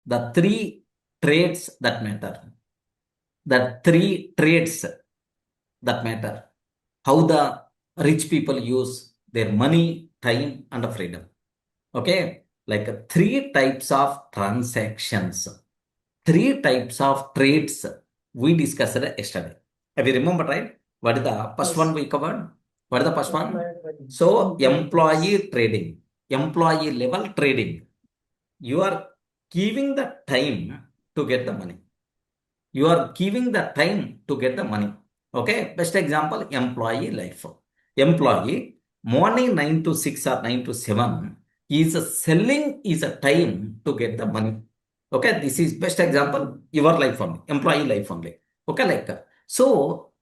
the three traits that matter. The three traits that matter. How the rich people use their money, time, and freedom. Okay, like three types of transactions, three types of trades we discussed yesterday. Have you remembered, right? What is the first one we covered? What is the first one? So, employee trading, employee level trading. You are giving the time to get the money. You are giving the time to get the money. Okay, best example, employee life. Employee, morning 9 to 6 or 9 to 7 is selling is a time to get the money. Okay, this is best example, your life only, employee life only. Okay, like so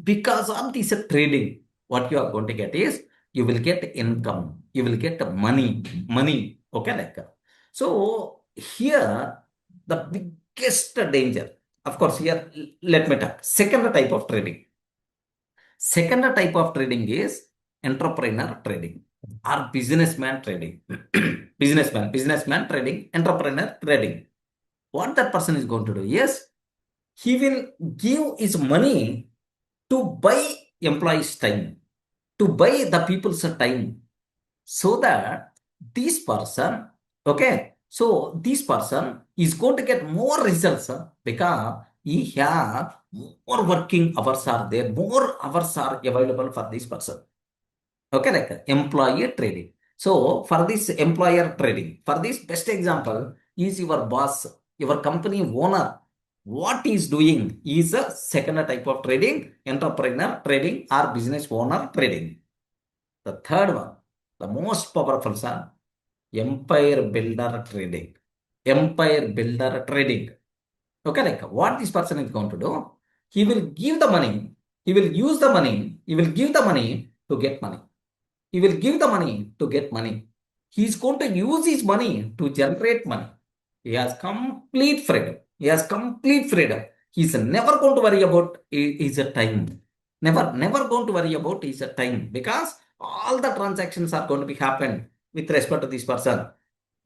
because of this trading, what you are going to get is you will get income, you will get money. Okay, like so here the biggest danger. Of course, here let me talk. Second type of trading. Second type of trading is entrepreneur trading or businessman trading. businessman trading, entrepreneur trading. What that person is going to do is he will give his money to buy employees' time, to buy the people's time, so that this person, okay, so this person is going to get more results because he have more working hours are there, more hours are available for this person. Okay, like employer trading. So for this employer trading, for this best example is your boss, your company owner. What is doing is a second type of trading, entrepreneur trading or business owner trading. The third one, the most powerful, sir, empire builder trading. Empire builder trading. Okay, like what this person is going to do, he will give the money, he will use the money, he will give the money to get money. He will give the money to get money. He is going to use his money to generate money. He has complete freedom. He has complete freedom. He is never going to worry about his time. Never going to worry about his time because all the transactions are going to be happen with respect to this person.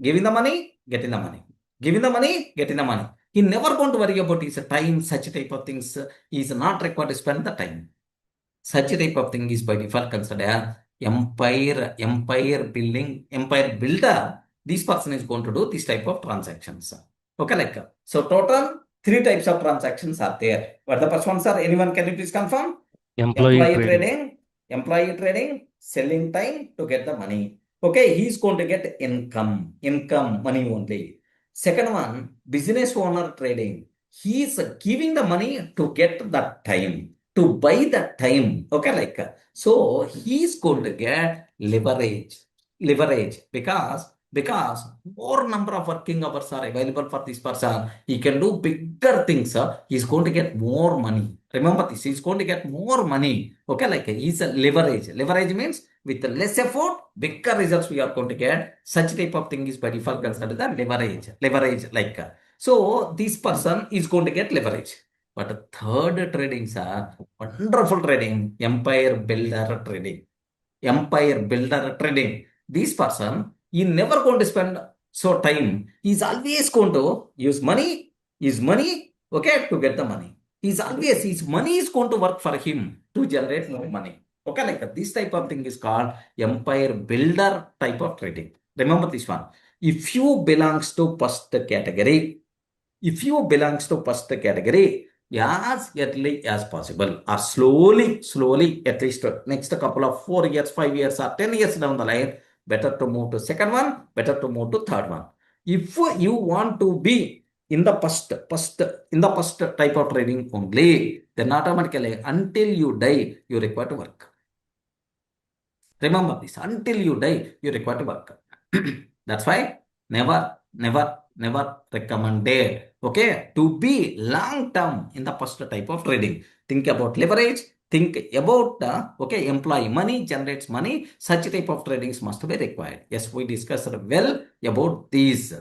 Giving the money, getting the money. Giving the money, getting the money. He never going to worry about his time, such type of things. He is not required to spend the time. Such type of thing is by default considered empire building, empire builder. This person is going to do this type of transactions. Okay, like so total three types of transactions are there. What the first ones are? Anyone can you please confirm? Employee trading. Employee trading, selling time to get the money. Okay, he's going to get income, money only. Second one, business owner trading. He is giving the money to get the time, to buy the time. Okay, like so he's going to get leverage because more number of working hours are available for this person. He can do bigger things. He's going to get more money. Remember this, he's going to get more money. Okay, like he's a leverage. Leverage means with less effort, bigger results we are going to get. Such type of thing is by default considered the leverage. Leverage, like so this person is going to get leverage. But third trading, sir, wonderful trading, empire builder trading. Empire builder trading. This person, he never going to spend so time. He's always going to use money, okay, to get the money. His money is going to work for him to generate more money. Okay, like this type of thing is called empire builder type of trading. Remember this one. If you belongs to first category, as early as possible or slowly, at least next couple of 4 years, 5 years or 10 years down the line, better to move to second one, better to move to third one. If you want to be in the first type of trading only, then automatically until you die, you require to work. Remember this, until you die, you require to work. That's why never recommended, okay, to be long term in the first type of trading. Think about leverage, think about okay, employee money generates money. Such type of tradings must be required. Yes, we discussed well about these.